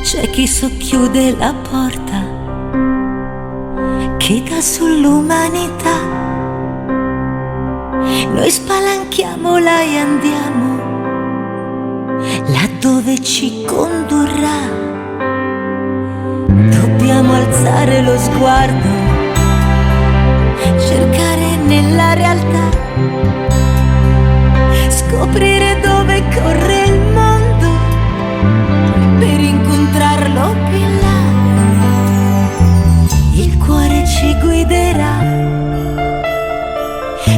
C'è chi socchiude la porta, chi dà sull'umanità. Noi spalanchiamola e andiamo laddove ci condurrà. Dobbiamo alzare lo sguardo, cercare nella realtà, scoprire dove corre il mondo per incontrarlo più in là. Il cuore ci guiderà,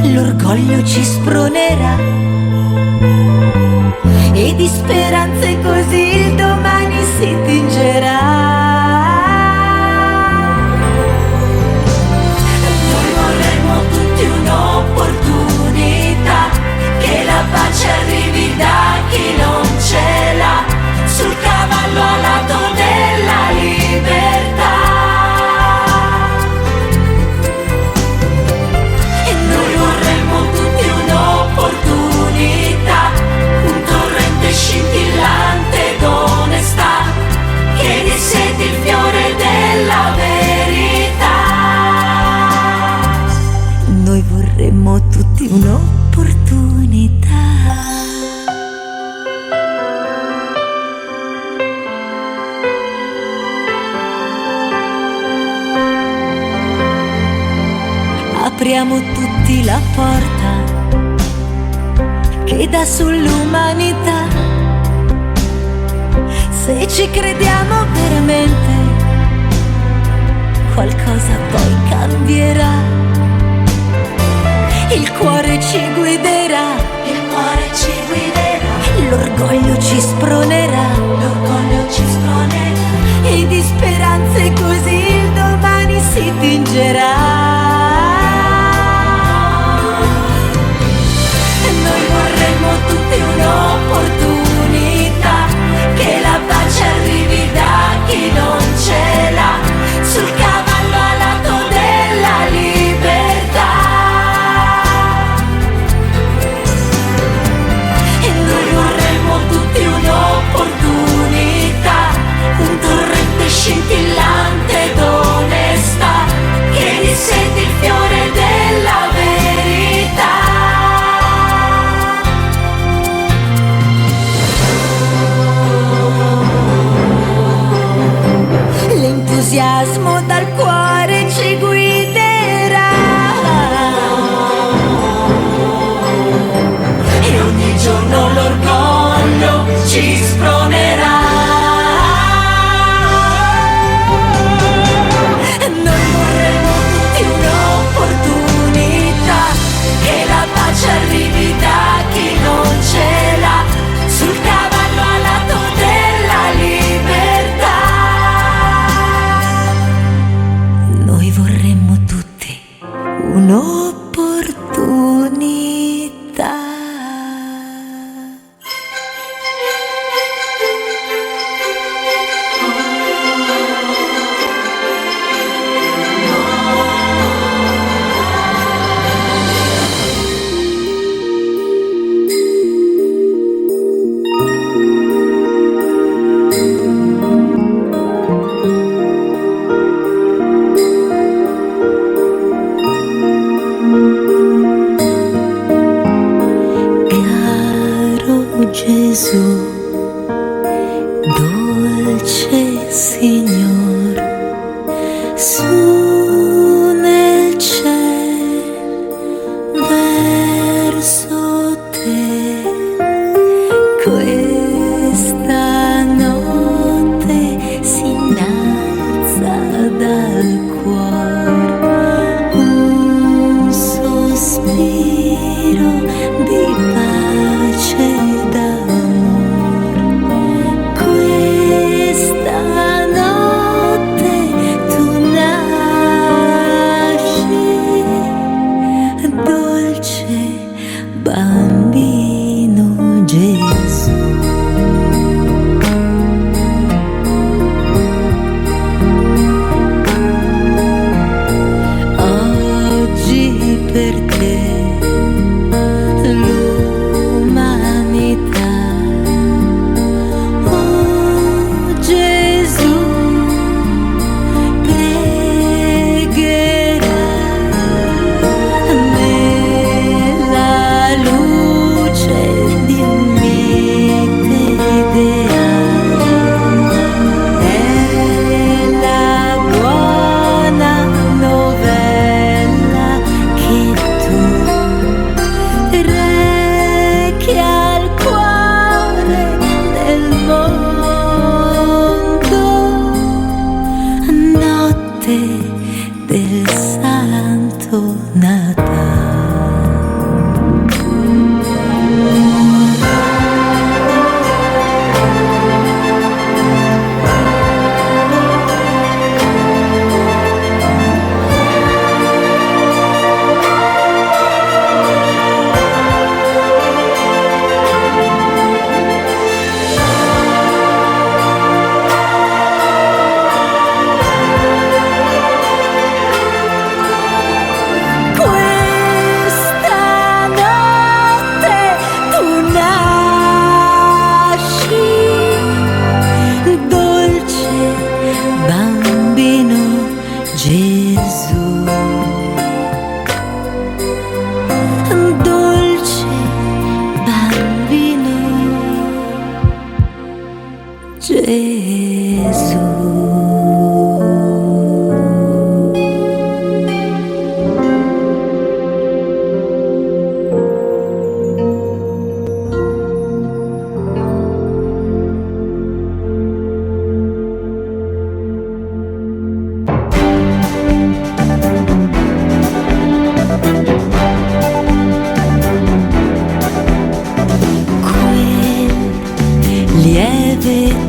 l'orgoglio ci spronerà, e di speranze così il domani si tingerà. Noi vorremmo tutti un'opportunità, che la pace arrivi da chi non ce l'ha, sul cavallo alato della libertà. E noi vorremmo tutti un'opportunità, un torrente scintillante d'onestà, che disseti il fiore della verità. Noi vorremmo tutti un'opportunità. Apriamo tutti la porta che dà sull'umanità. Se ci crediamo veramente, qualcosa poi cambierà. Il cuore ci guiderà, il cuore ci guiderà, l'orgoglio ci spronerà, l'orgoglio ci spronerà, e di speranze così il domani si tingerà. Noi vorremmo tutti un'opportunità, che la pace arrivi da chi non ce l'ha, sul cavallo alato della libertà. E noi vorremmo tutti un'opportunità, un torrente scintillante d'onestà, che disseti il fiore della verità. L'entusiasmo dal cuore ci guiderà, e ogni giorno l'orgoglio ci spronerà. Noi vorremmo tutti un'opportunità, che la pace arrivi da chi non ce l'ha, sul cavallo alato della libertà. Noi vorremmo tutti un'opportunità. Santo Natale.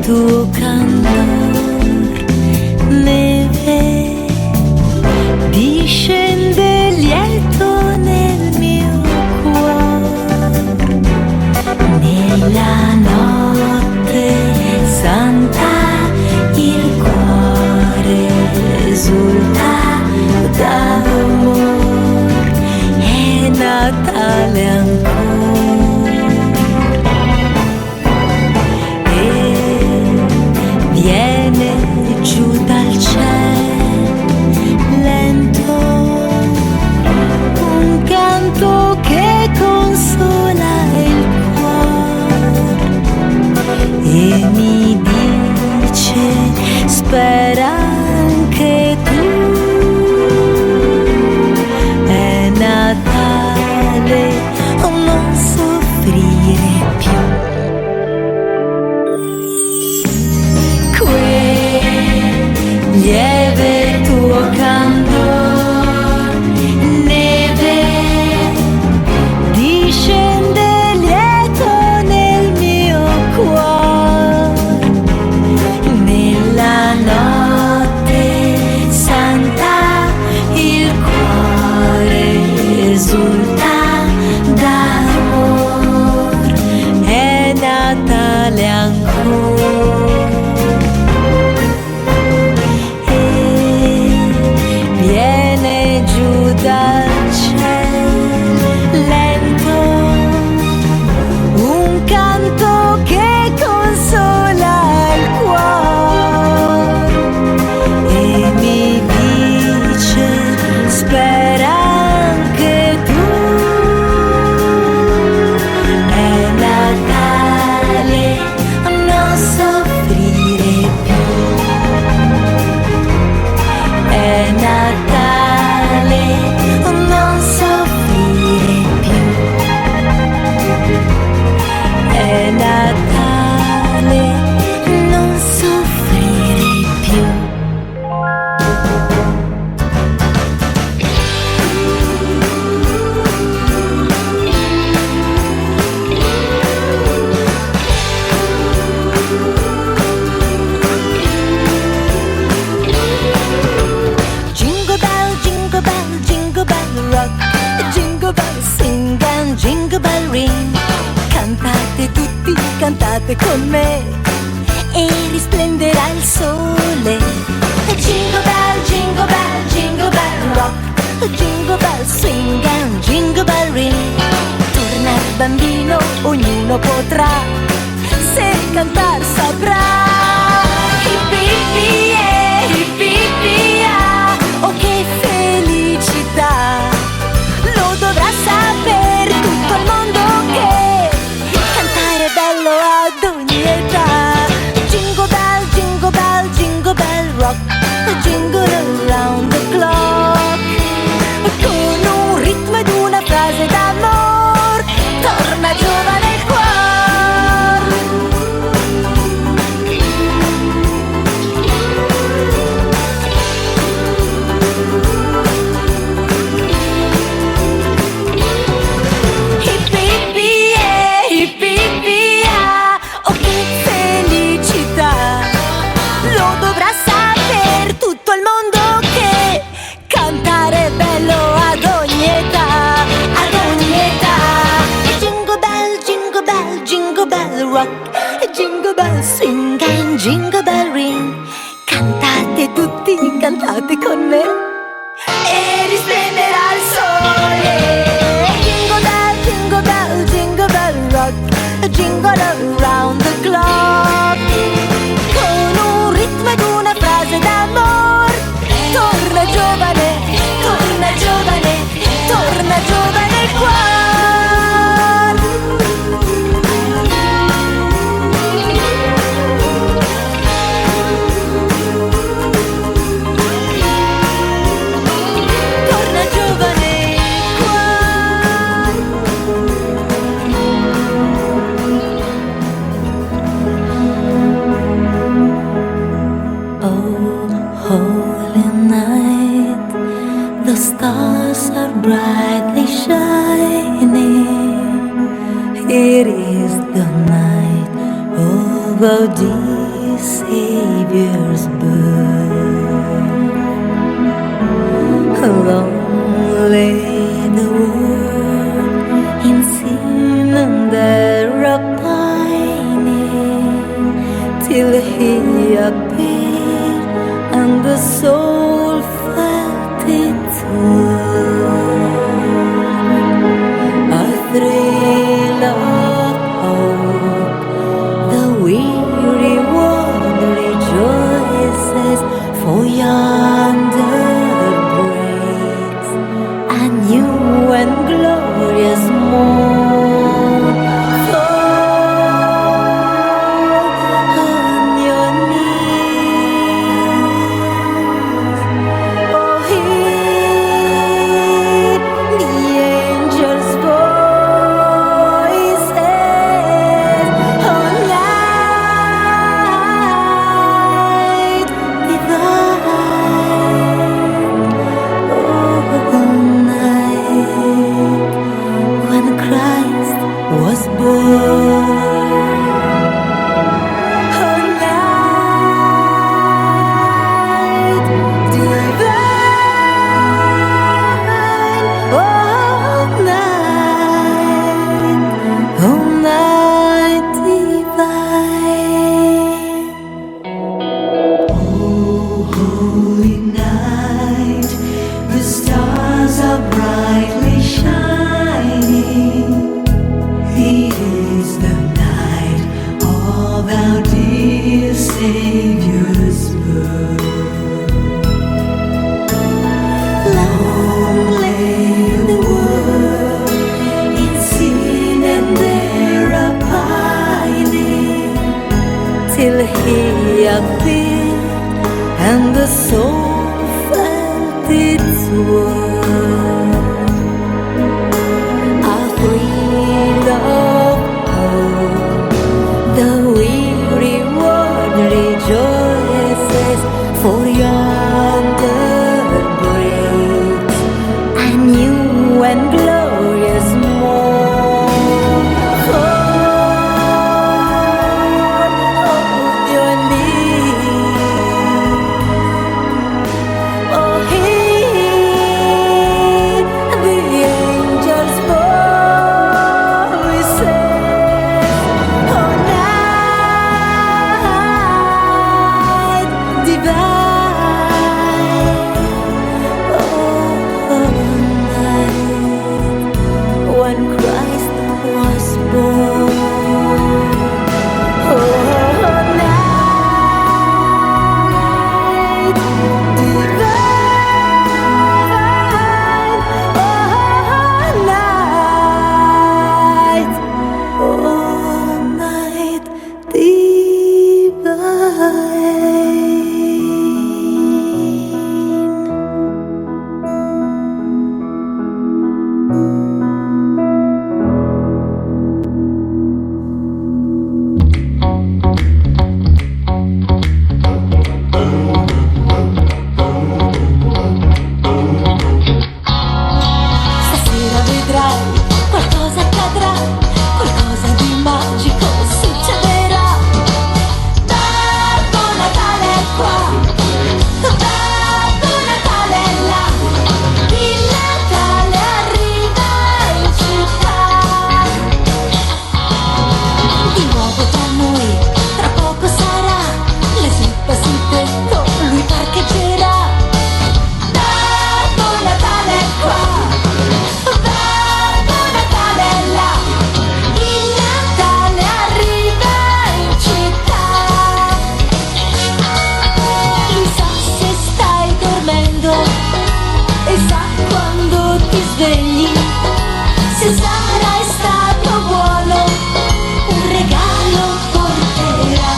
Tuo candor, neve, discende lieto nel mio cuore, nella notte santa il cuore esulta d'amor, è Natale ancora. Viene giù dal cielo lento un canto che consola il cuore e mi dice spera anche tu, è Natale, non soffrire più. Lieve tuo candor, neve, discende lieto nel mio cuore, nella notte santa il cuore esulta d'amor, è Natale ancora. Viene giù dal cielo lento un canto che consola il cuore e mi dice spera anche tu, è Natale, non soffrire più. È Natale, non soffrire più. È Natale, non soffrire più. Jingle bell rock, jingle bell sing and jingle bell ring. Cantate tutti, cantate con me e risplenderà il sole. Jingle bell rock, jingle bell swing and jingle bell ring. Torna bambino, ognuno potrà, se cantar saprà. Hippi hippi yeah, hippi hippi yeah, oh che felicità, lo dovrà sapere tutto il mondo che cantare è bello ad ogni età. Jingle bell rock, jingle around the clock, con un ritmo ed una frase d'amor, torna giovane il cuore. essere bello ad ogni età, ad ogni età. Jingle bell rock, jingle bell swing and jingle bell ring. Cantate tutti, cantate con me e risplenderà il sole. Jingle bell rock, jingle around the clock. Con un ritmo ed una frase d'amor. Torna giovane, torna giovane, torna giovane il cuore. The stars are brightly shining. It is the night of our dear Savior's birth. Long lay the world in sin and error pining, till He appeared and the soul felt it. A thrill of hope, the weary world rejoices, for yonder breaks a new and glorious morn. Fall on your knees, oh, hear the angels' voices. Oh, night divine, oh, night when Christ was born. Oh, night divine, oh, night divine. Oh, holy night, the stars are brightly shining. It is the night of our dear Savior's birth. Long lay the world in sin and error pining, till He appeared and the soul felt its worth. A thrill of hope, the weary world rejoices, for yonder breaks a new and glorious morn. Fall on your knees, oh, hear svegli, se sarai stato buono, un regalo porterà.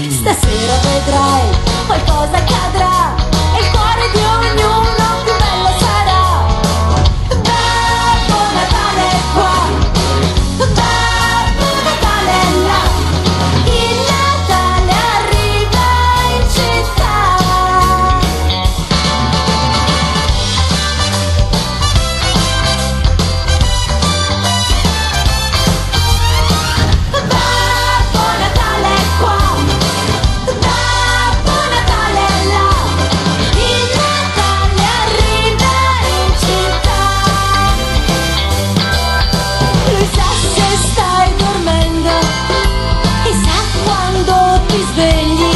Stasera vedrai, qualcosa accadrà e il cuore di ognuno più bello sarà. Babbo Natale è qua, Babbo Natale è là, il Natale arriva in città. Babbo Natale è qua, Babbo Natale è là, il Natale arriva in città. Lui sa se stai dormendo e sa quando ti svegli,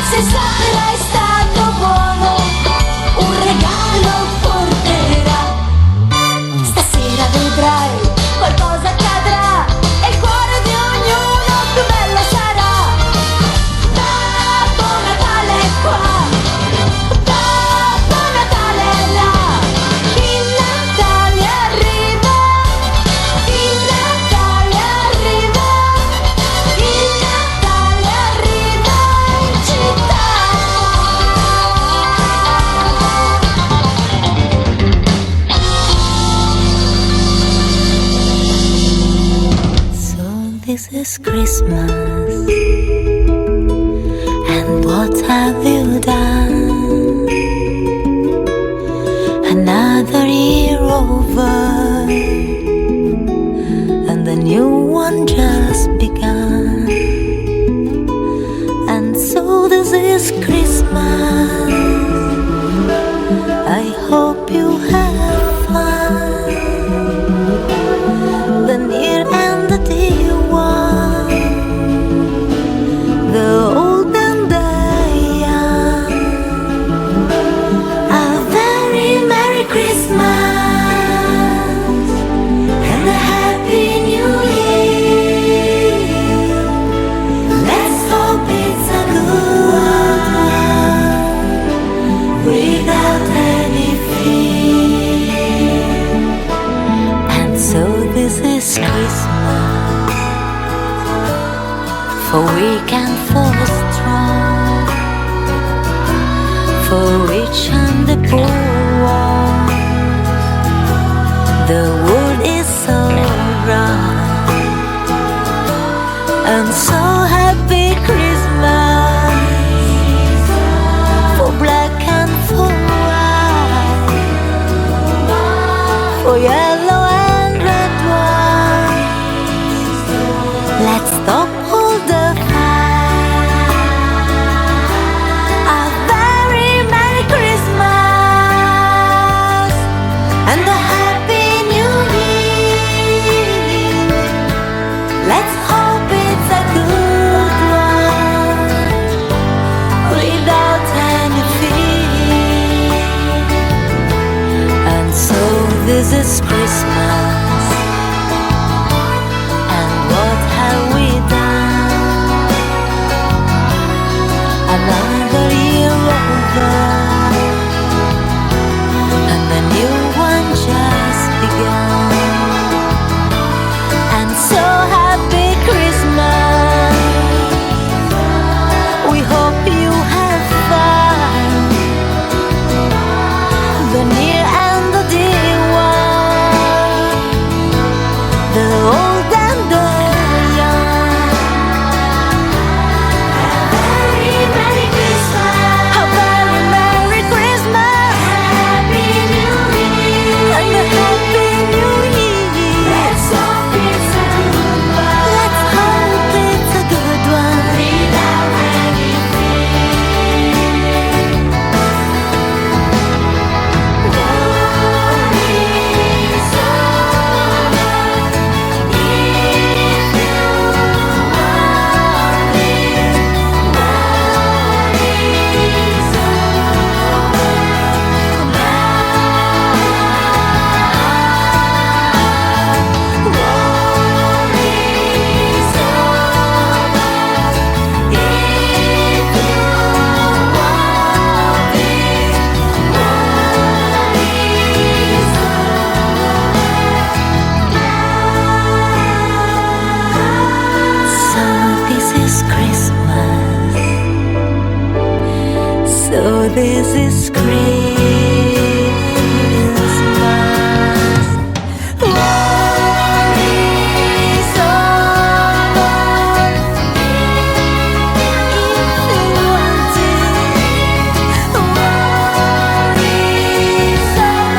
se sarai stato buono, un regalo porterà. Stasera vedrai, qualcosa accadrà e il cuore di ognuno più bello sarà. Babbo Natale è qua, Babbo Natale è là, il Natale arriva, il Natale arriva, il Natale arriva in città. So this is Christmas, and what have you done? Another year over, and the new one just begun. And so this is Christmas, I hope you have fun. The near and the dear one, the old and the young, a very Merry Christmas and a Happy New Year. Let's hope it's a good one without any fear. And so this is Christmas, for weak and for strong, for rich and the poor. The world is so round, and so happy Christmas, for black and for white, for yellow and red wine. Let's stop all the fight. A very Merry Christmas and a Happy New Year. Let's hope it's a good one without any fear. And so this is Christmas, and what have we done? Another year over, and the new one just begun. And so happy Christmas, we hope you have fun. The near and the dear one, this is Christmas. War is over. If you want it, war is over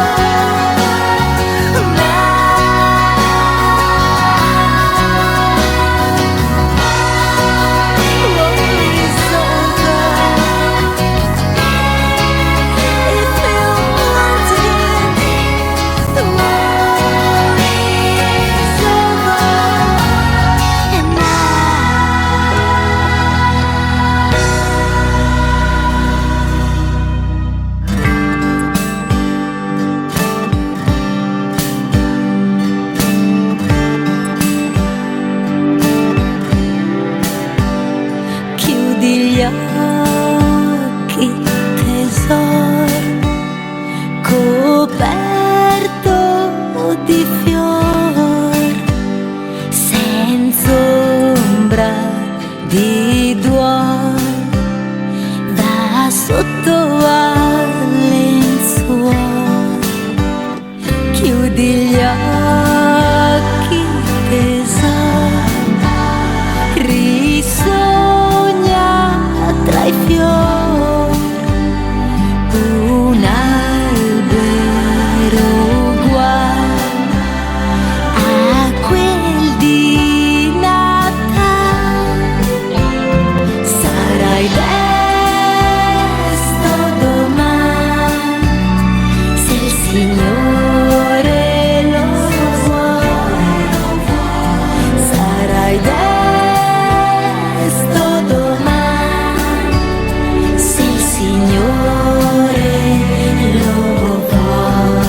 chiudi gli occhi, tesoro, coperto di fior, senza ombra di duolo, va sotto al lenzuolo. Chiudi gli occhi, tesoro, risogna tra i fiori un albero uguale a quel di Natale. Sarai desto domani se il Signore lo vuole. Sarai desto domani se il Signore lo vuole.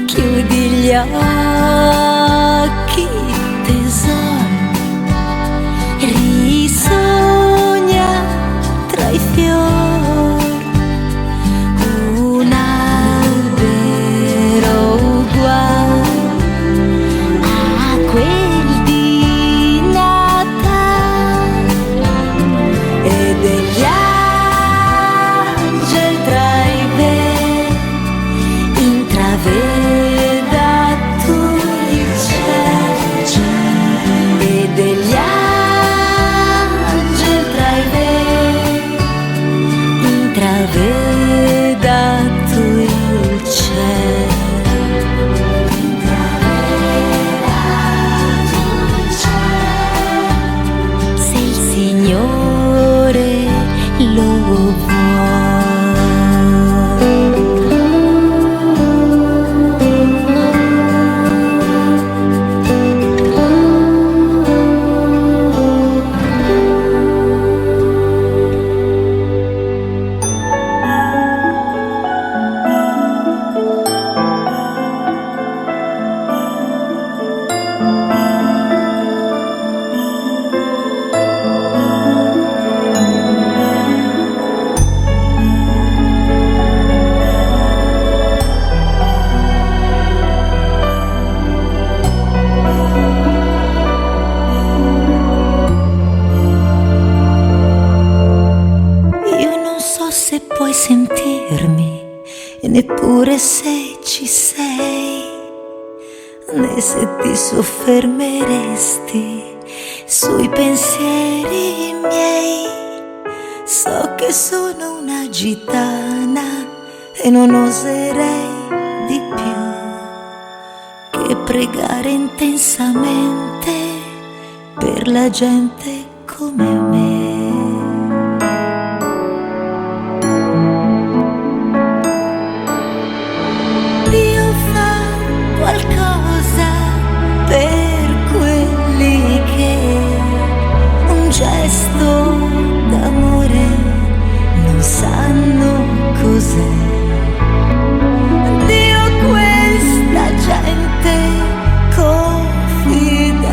Chiudi gli occhi, tesoro, risogna tra i fiori un albero uguale a quel di Natale e degli angeli tra i veli intraveda tu il cielo e degli angeli tra i veli intraveda tu il cielo. Se il Signore lo vuole. Io non so se puoi sentirmi, e neppure se ci sei, né se ti soffermeresti sui pensieri miei. So che sono una gitana e non oserei di più che pregare intensamente per la gente come me. Dio fa qualcosa per quelli che un gesto d'amore non sanno cos'è. Dio questa gente confida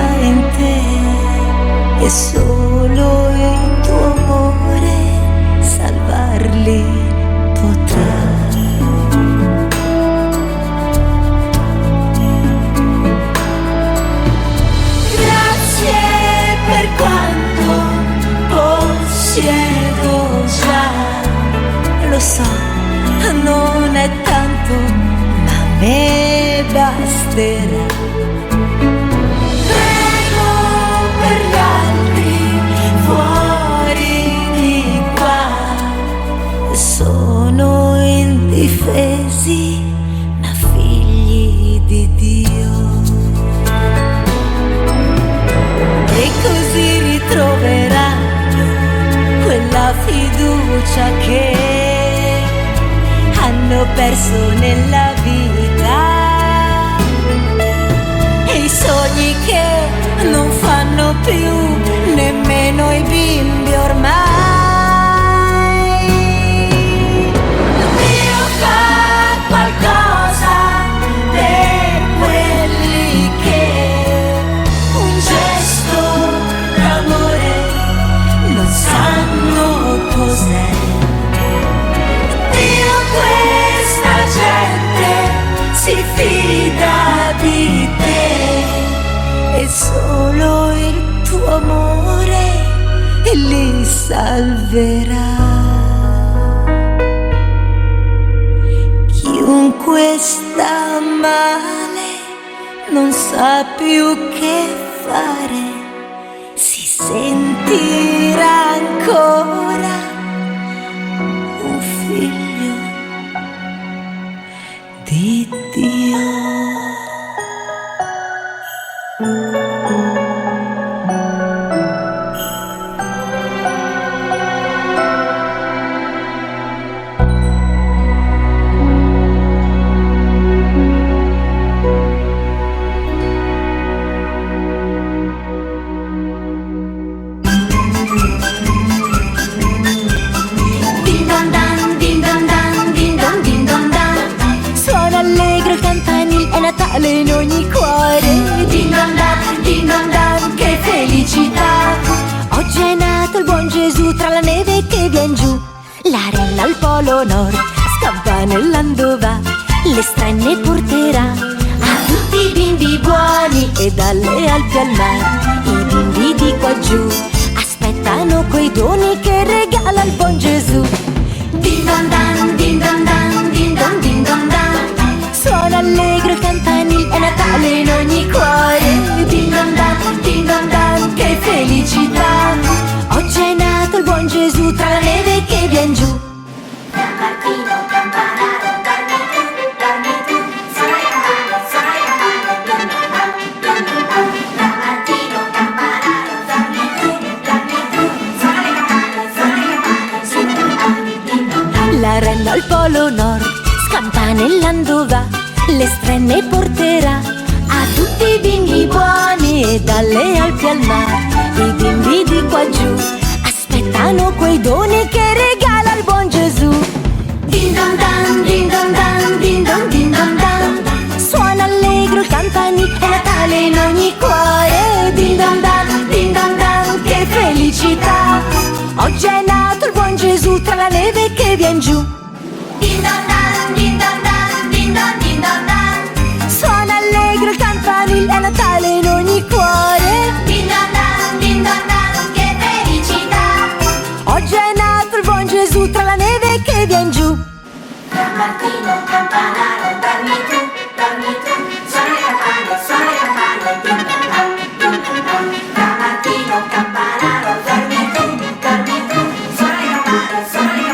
solo il tuo amore salvarli potrà. Grazie per quanto possiedo già, lo so, non è tanto, ma a me basterà. Prego per gli altri fuori di qua, sono indifesi ma figli di Dio, e così ritroveranno quella fiducia che hanno perso nella vita, e i sogni che non fanno più nemmeno i bimbi ormai. Dio fa qualcosa per quelli che un gesto d'amore non sanno cos'è. Dio, questa gente si fida di te, e solo il tuo amore li salverà. Chiunque sta male non sa più che fare, si sentirà ancora un figlio di Dio. Din don dan, din don dan, din don din don dan. Suona allegro il campanile, è Natale in ogni cuore. Din don dan, che felicità. Oggi è nato il buon Gesù tra la neve che vien giù. La renna al polo nord, scampanellando va, le strenne porterà a tutti i bimbi buoni e dalle Alpi al mare. I bimbi di qua giù aspettano quei doni che regala il buon Gesù. Din don dan, din don dan, din don din don dan. Suona allegro il campanile, è Natale in ogni cuore. Din don dan, che felicità. Oggi è nato il buon Gesù tra la neve che vien giù. Campanino, campanaro, dormi tu, suona le campane, din don dan, din don dan. Campanino, campanaro, dormi tu, suona le campane, din don dan. La renna al polo nord, scampanellando va, le strenne porterà a tutti i bimbi buoni e dalle Alpi al mare. I bimbi di qua giù aspettano quei doni che regala il buon Gesù. Din don dan, din don dan, din don din don dan. Suona allegro il campanile, è Natale in ogni cuore. Din don dan, che felicità. Oggi è nato il buon Gesù tra la neve che vien giù. Din don dan, din don dan, din don din don dan. Suona allegro il campanile, è Natale in ogni cuore. Din don dan, che felicità. Oggi è nato il buon Gesù tra la neve che vien giù. Campanino, campanaro, dormi tu, suona le campane, din don dan, din don dan. Campanino, campanaro, dormi tu, suona le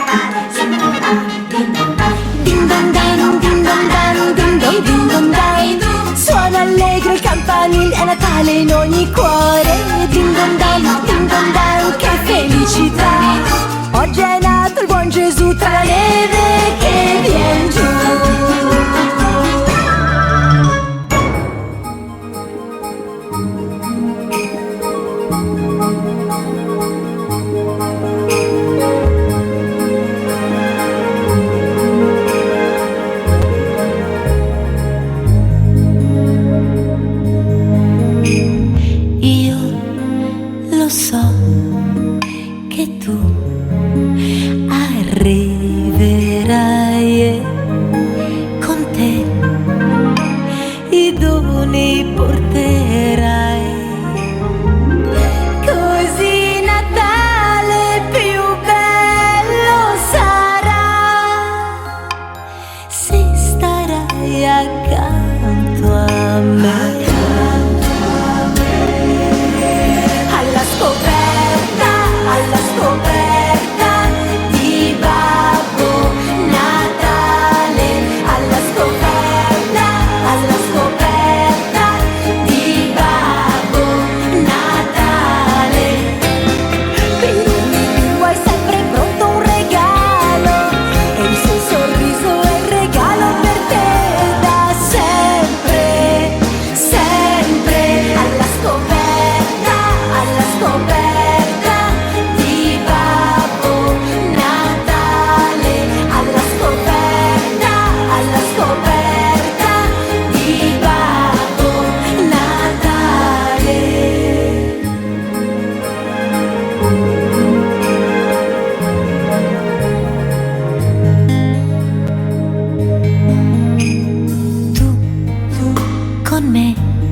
campane, din don dan, din don dan. Din don dan, din don dan, din don din don dan. Suona allegro il campanile, è Natale in ogni cuore. Din don dan, che felicità. Oggi è nato il buon Gesù tra la neve che vien giù. Io lo so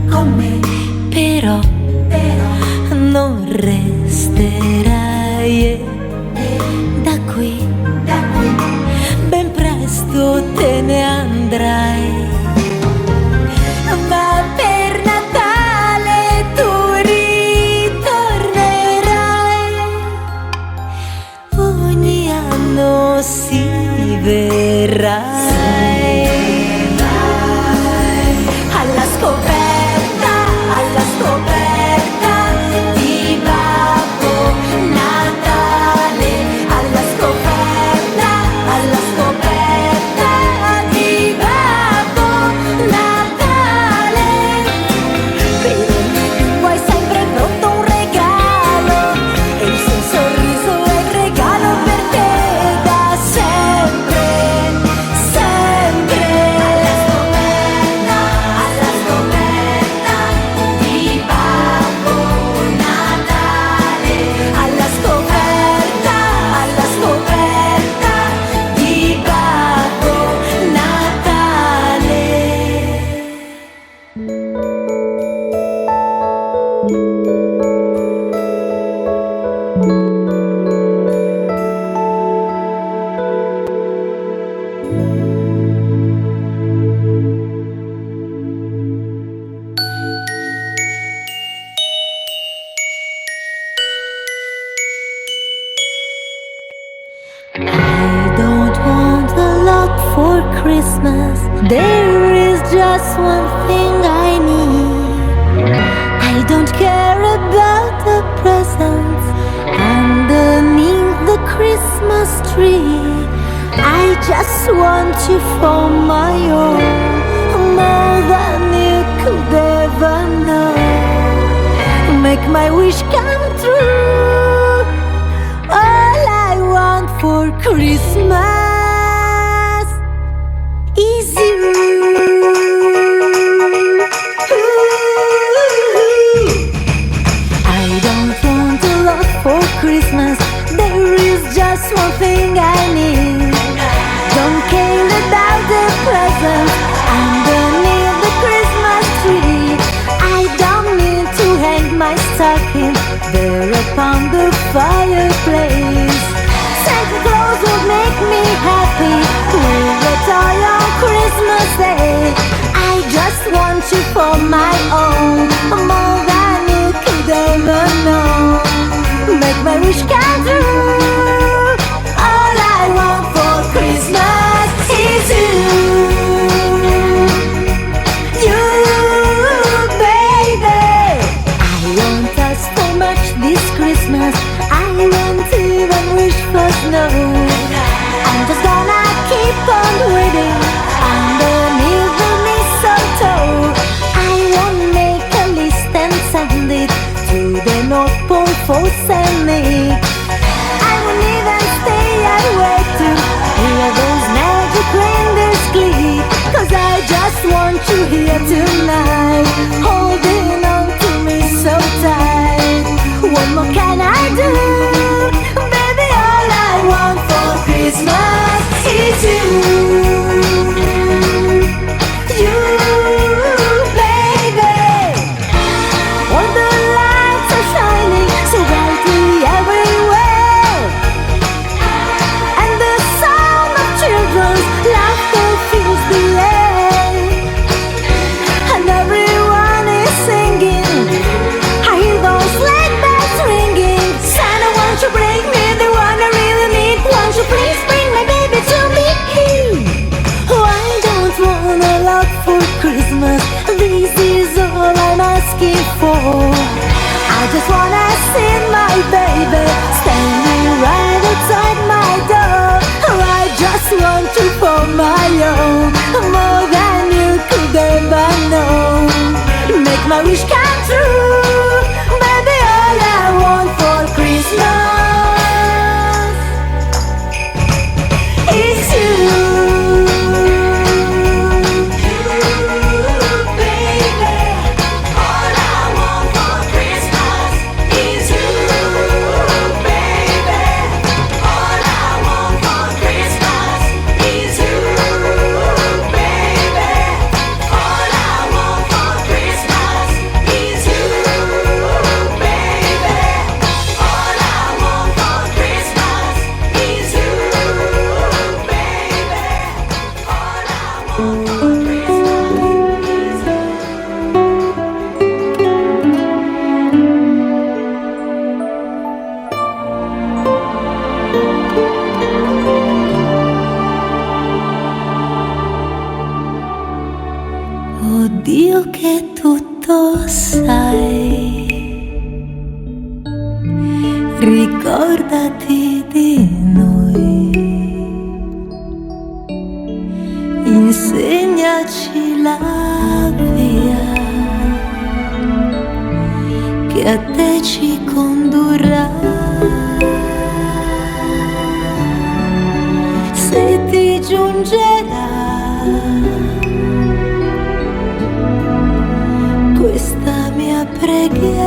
con me, però non resterai da qui, ben presto te ne andrai. Ma per Natale tu ritornerai, ogni anno si verrai alla scoperta di Babbo Natale, alla scoperta di Babbo Natale. Per me vuoi sempre pronto un regalo, e il suo sorriso è il regalo per te da sempre, sempre. Alla scoperta di Babbo Natale, alla scoperta di Babbo Natale. I don't want a lot for Christmas. There is just one thing I need. I don't care about the presents underneath the Christmas tree. I just want you for my own, more than you could ever know. Make my wish come true. All I want for Christmas is you. I don't want a lot for Christmas. There is just one thing I need. Don't care about the presents underneath the Christmas tree. I don't need to hang my stocking there upon the fireplace. Santa Claus would make me happy with a toy on Christmas Day. I just want you for my own, more than you could ever know. Make my wish come true. All I want for Christmas is you. You, baby. I won't ask for much this Christmas. I won't even wish for snow. I'm just gonna keep on waiting underneath the mistletoe. I won't make a list and send it to the North Pole for sending. I won't even stay awake to hear those magic reindeers glee. 'Cause I just want you here tonight, holding on to me so tight. What more can I do? Baby, all I want for Christmas is you. You, baby. All the lights are shining so brightly everywhere, and the sound of children's laughter fills the air, and everyone is singing. I hear those sleigh bells ringing. Santa, won't you bring me the one I really need? Won't you please bring my baby to me? Oh, I don't want a lot for Christmas. This is all I'm asking for. I just wanna see my baby standing right outside my door. Oh, I just want you for my own, more than you could ever know. Make my wish come true. Baby, all I want for Christmas is you. Baby, all I want for Christmas is you. ricordati di noi, insegnaci la via che a te ci condurrà. Se ti giungerà questa mia preghiera,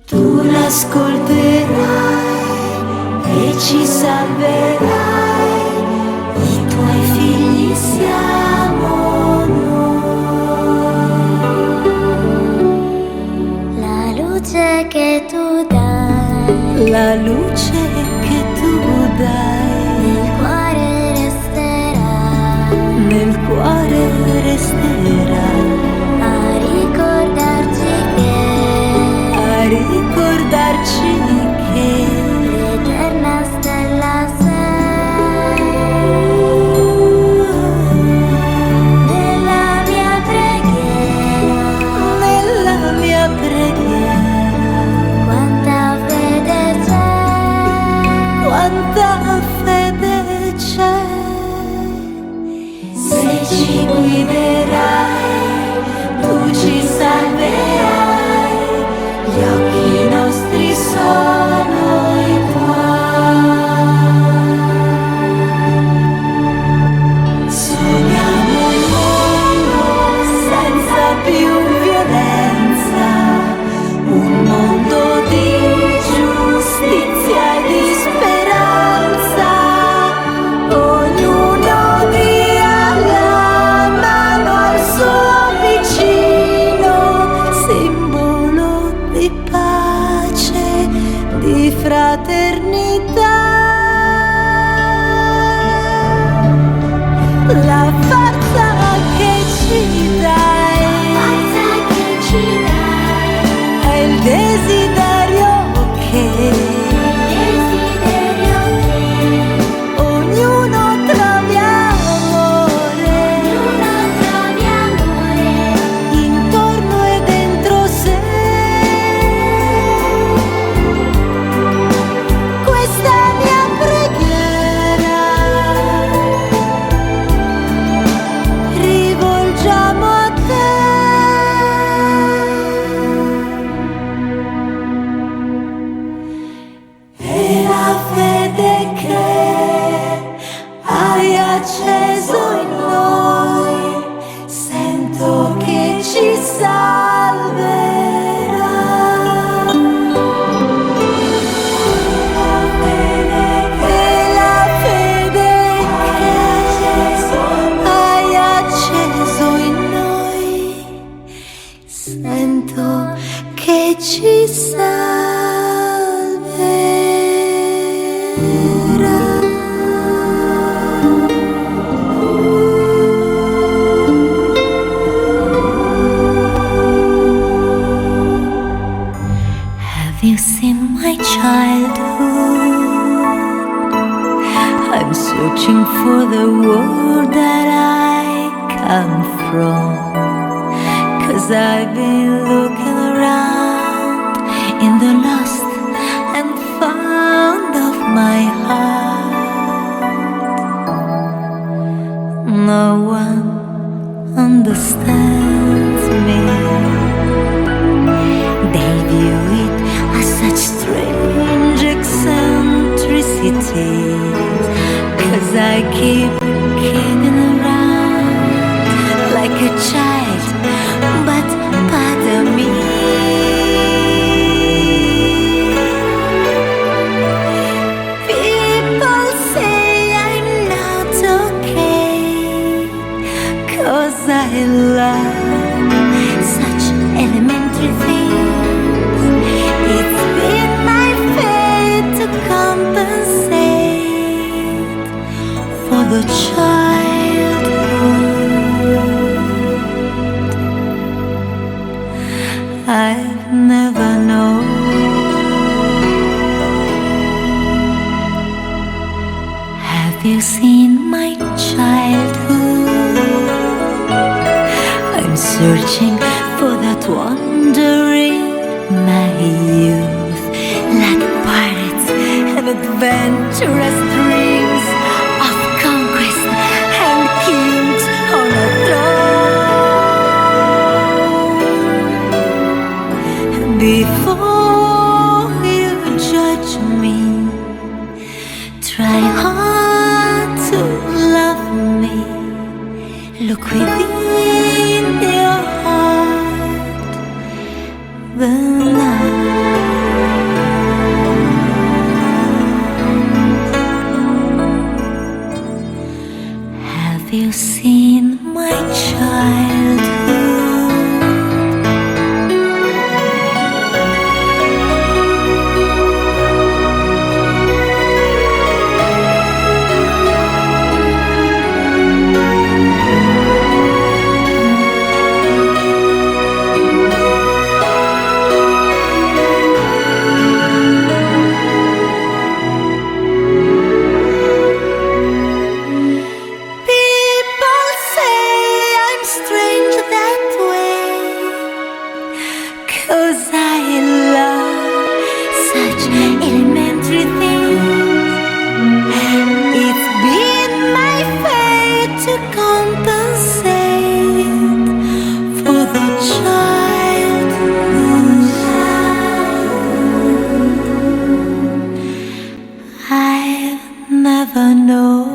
tu l'ascolterai e ci salverai, i tuoi figli siamo noi. La luce che tu dai, La luce che tu dai, nel cuore resterà, nel cuore resterà, a ricordarci che l'eterna stella sei. Nella mia preghiera, quanta fede c'è, se ci guiderai, tu ci salverai, gli occhi nostri sono i tuoi. Sogniamo un mondo senza più violenza, un mondo di giustizia e di speranza. Ognuno dia la mano al suo vicino, simbolo di pace, di fraternità. La forza che ci dai, è il desiderio che ognuno trovi amore, intorno e dentro sé. Questa mia preghiera rivolgiamo a te. E la fede che hai acceso in noi, sento che ci salverà. E la fede che hai acceso in noi, sento che ci salverà. Have you seen my childhood? I'm searching for the world that I come from, 'cause I've been looking around in the lost and found of my heart. No one understands me. They view it as such strange eccentricities, 'cause I keep kicking around like a child, but part of me people say I'm not okay, 'cause I love such elementary things. It's been my fate to compensate for the childhood I've never known. Have you seen my childhood? I'm searching for the wandering my youth, like pirates and adventurous dreams of conquest and kings on a throne. Before you judge me, try hard to love me. Look within your heart, the night. Have you seen my childhood? People say I'm strange that way, 'cause I love such elementary things. It's been my fate to compensate for the childhood I've never known.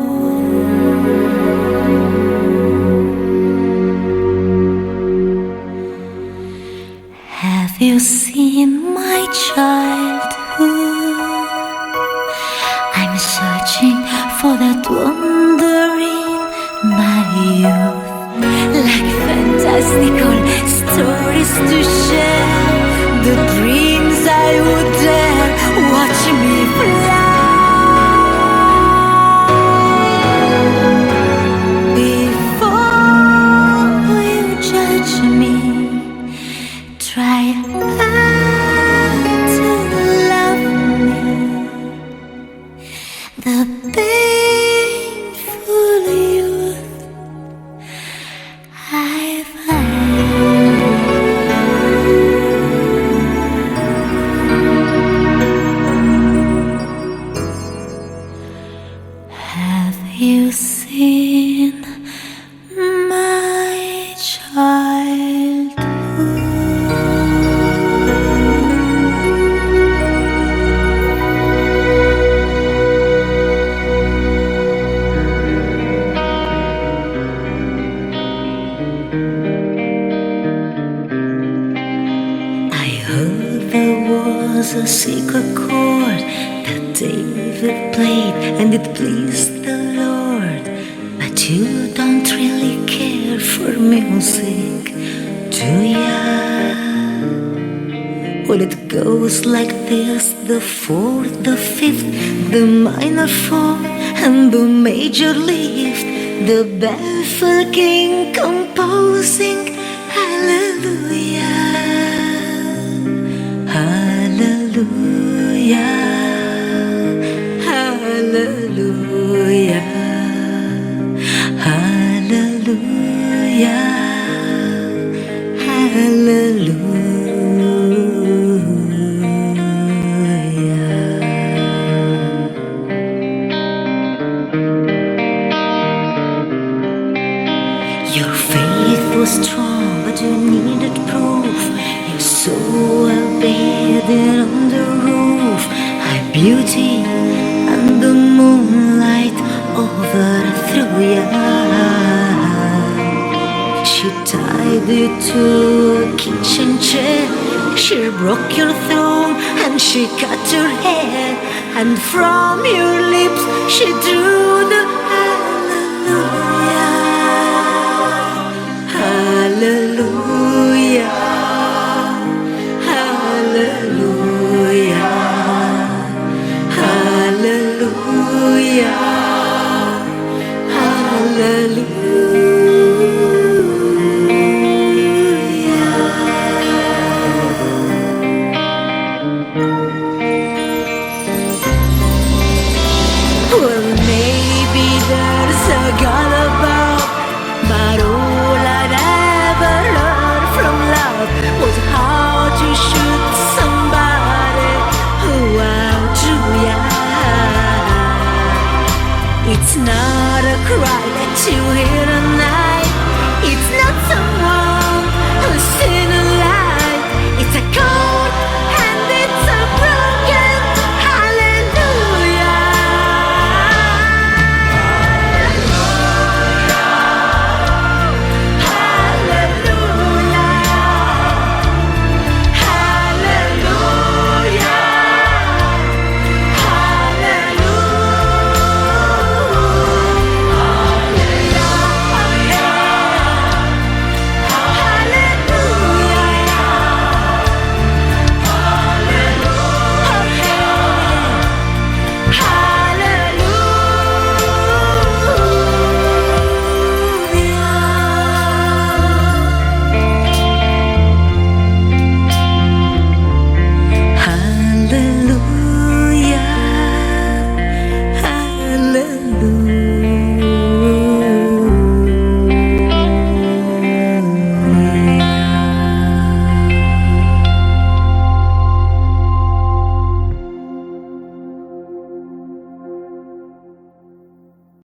Have you seen my childhood? I'm searching for that wonder in my youth, like fantastical stories to share, the dreams I would dare. Watch me fly. Before you judge me, try hard to love me. The painful youth I've had. Have you seen my childhood? I heard there was a secret chord that David played and it pleased the Lord. But you don't really care for music, do ya? Well, it goes like this: the fourth, the fifth, the minor fourth, and the major lift. The baffled king composing hallelujah, hallelujah, hallelujah, hallelujah, hallelujah. Your faith was strong, but you needed proof. You saw a bathing on the roof, high beauty and the moonlight overthrew ya. She tied you to a kitchen chair, she broke your throne and she cut your hair, and from your lips she drew the hallelujah, hallelujah.